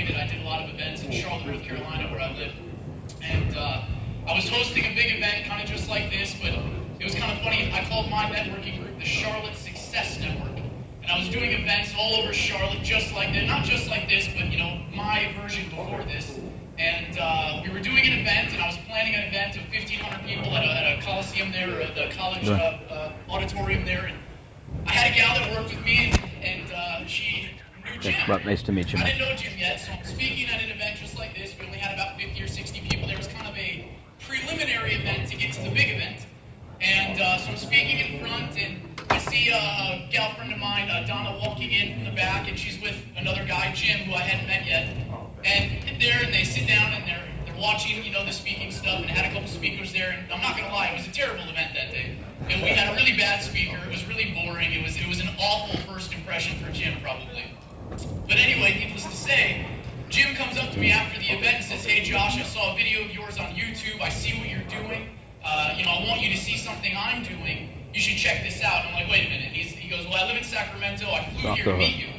graduated, I did a lot of events in Charlotte, North Carolina, where I live. And I was hosting a big event, kind of just like this, but it was kind of funny. I called my networking group the Charlotte Success Network. And I was doing events all over Charlotte, just like this, not just like this, but, you know, my version before this. And we were doing an event, and I was planning an event of 1,500 people at a coliseum there, or the college auditorium there. And I had a gal that worked with me, and she knew Jim. Well, nice to meet you, man. I didn't know Jim yet, so I'm speaking at an event just like this. We only had about 50 or 60 people. There was kind of a preliminary event to get to the big event. And so I'm speaking in front, and I see a gal friend of mine, Donna, walking in from the back, and she's with another guy, Jim, who I hadn't met yet. And they sit down, and they're watching, you know, the speaking stuff, and I had a couple speakers there, and I'm not gonna lie, it was a terrible event that day. And we had a really bad speaker. It was really boring. It was an awful first impression for Jim, probably. But anyway, needless to say, Jim comes up to me after the event and says, "Hey Josh, I saw a video of yours on YouTube. I see what you're doing. You know, I want you to see something I'm doing. You should check this out." And I'm like, "Wait a minute." He goes, "Well, I live in Sacramento. I flew here to meet you."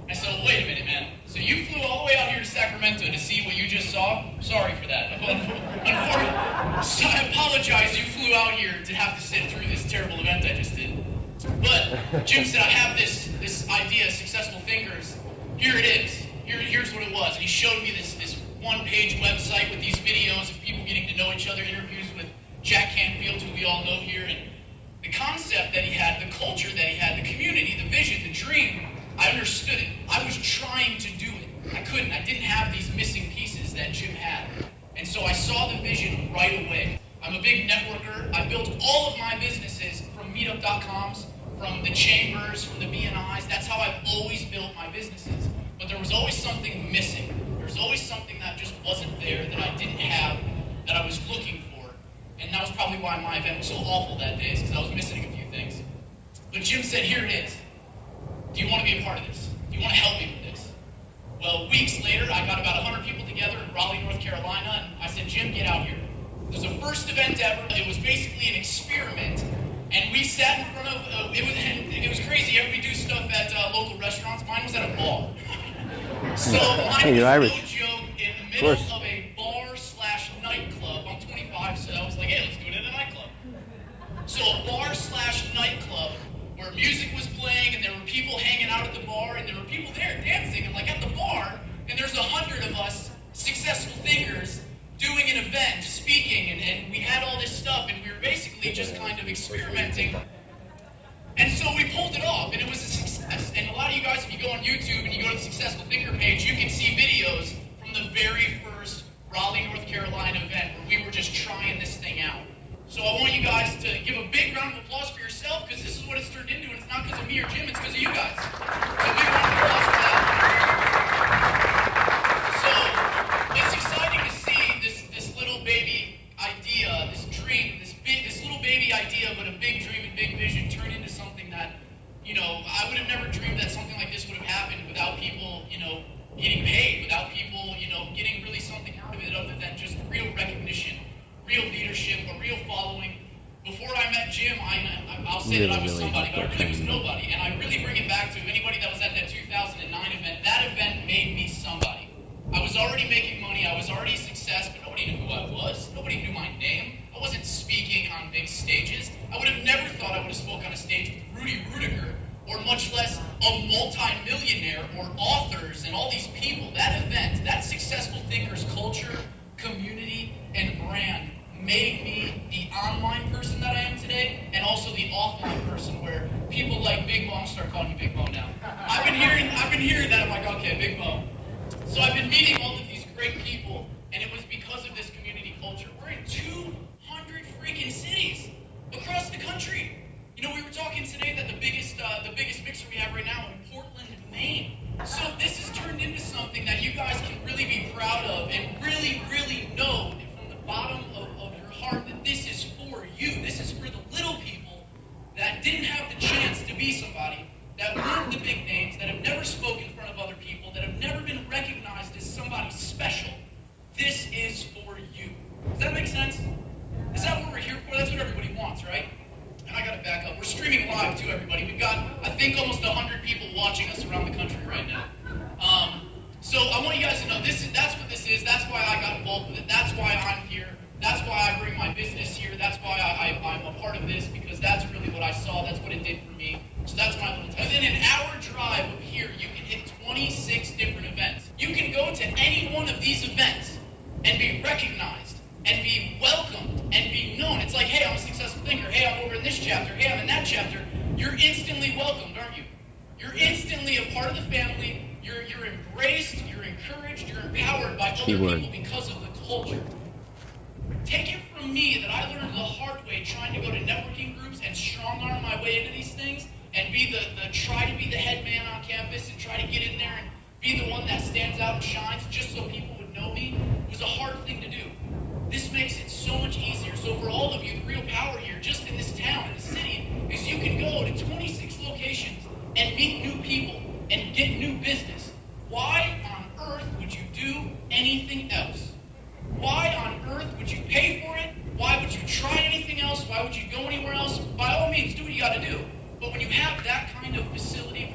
I said, "Well, wait a minute, man. So you flew all the way out here to Sacramento to see what you just saw? Sorry for that. Unfortunately, so I apologize. You flew out here to have to sit through this terrible event I just did." But Jim said, "I have this idea, Successful Thinkers. Here it is. Here's what it was." And he showed me this one-page website with these videos of people getting to know each other, interviews with Jack Canfield, who we all know here, and the concept that he had, the culture that he had, the community, the vision, the dream. I understood it. I was trying to do it. I couldn't. I didn't have these missing pieces that Jim had. And so I saw the vision right away. I'm a big networker. I built all of my businesses from meetup.coms, from the chambers, from the BNIs. That's how I've always built my businesses. But there was always something missing. There was always something that just wasn't there, that I didn't have, that I was looking for. And that was probably why my event was so awful that day, because I was missing a few things. But Jim said, "Here it is. Do you want to be a part of this? Do you want to help me with this?" Well, weeks later, I got about 100 people together in Raleigh, North Carolina, and I said, "Jim, get out here." It was the first event ever. It was basically an experiment, and we sat in front of, it was crazy. We do stuff at local restaurants. Mine was at a bar. So mine was no joke in the middle of a bar/nightclub. I'm 25, so I was like, "Hey, let's do it at a nightclub." So a bar/nightclub where music was playing, and there were people hanging out at the bar, and there were people there dancing, and like at the bar, and there's 100 of us successful thinkers doing an event, speaking, and we had all this stuff, and we were basically just kind of experimenting. And so we pulled it off, and it was a success. And a lot of you guys, if you go on YouTube and you go to the Successful Thinker page, you can see videos from the very first Raleigh, North Carolina event where we were just trying this thing out. So I want you guys to give a big round of applause for yourself, because this is what it's turned into, and it's not because of me or Jim, it's because of you guys. So a big round of applause for that. So it's exciting to see this little baby idea, this dream, this little baby idea, but a big dream and big vision turn into something that, you know, I would have never dreamed that something like this would have happened without people, you know, getting paid, without people, you know, getting really something out of it other than just real recognition, real leadership, a real following. Before I met Jim, I'll say that I was somebody, but I really was nobody. And I really bring it back to anybody that was at that 2009 event. That event made me somebody. I was already making money. I was already a success, but nobody knew who I was. Nobody knew my name. I wasn't speaking on big stages. I would have never thought I would have spoke on a stage with Rudy Rudiger, or much less a multi-millionaire, or authors, and all these people. That event, that Successful Thinkers culture, community, and brand made me the online person that I am today, and also the offline person where people like Big Mo, I'm start calling you Big Mo now. I've been hearing that. I'm like, okay, Big Mo. So I've been meeting all of these great people, and it was because of this community culture. We're in 200 freaking cities across the country. You know, we were talking today that the biggest mixer we have right now in Portland, Maine. So this has turned into something that you guys can really be proud of, and really, really know from the bottom of your heart that this is for you. This is for the little people that didn't have the chance to be somebody, that weren't the big names, that have never spoken in front of other people, that have never been recognized as somebody special. I want you guys to know that's what this is. That's why I got involved with it. That's why I'm here. That's why I bring my business here. That's why I'm a part of this, because that's really what I saw. That's what it did for me. So that's my little time. Within an hour drive of here, you can hit 26 different events. You can go to any one of these events and be recognized and be welcomed and be known. It's like, hey, I'm a successful thinker. Hey, I'm over in this chapter. Hey, I'm in that chapter. You're instantly welcomed, aren't you? You're instantly a part of the family. You're embraced. You're encouraged. You're empowered by other people because of the culture. Take it from me that I learned the hard way trying to go to networking groups and strong arm my way into these things and be try to be the head man on campus and try to get in there and be the one that stands out and shines just so people would know me. It was a hard thing to do. This makes it so much easier. So for all of you, the real power here, just in this town, in the city, is you can go to 26 locations and meet new people and get new business. Why on earth would you do anything else? Why on earth would you pay for it? Why would you try anything else? Why would you go anywhere else? By all means, do what you got to do. But when you have that kind of facility,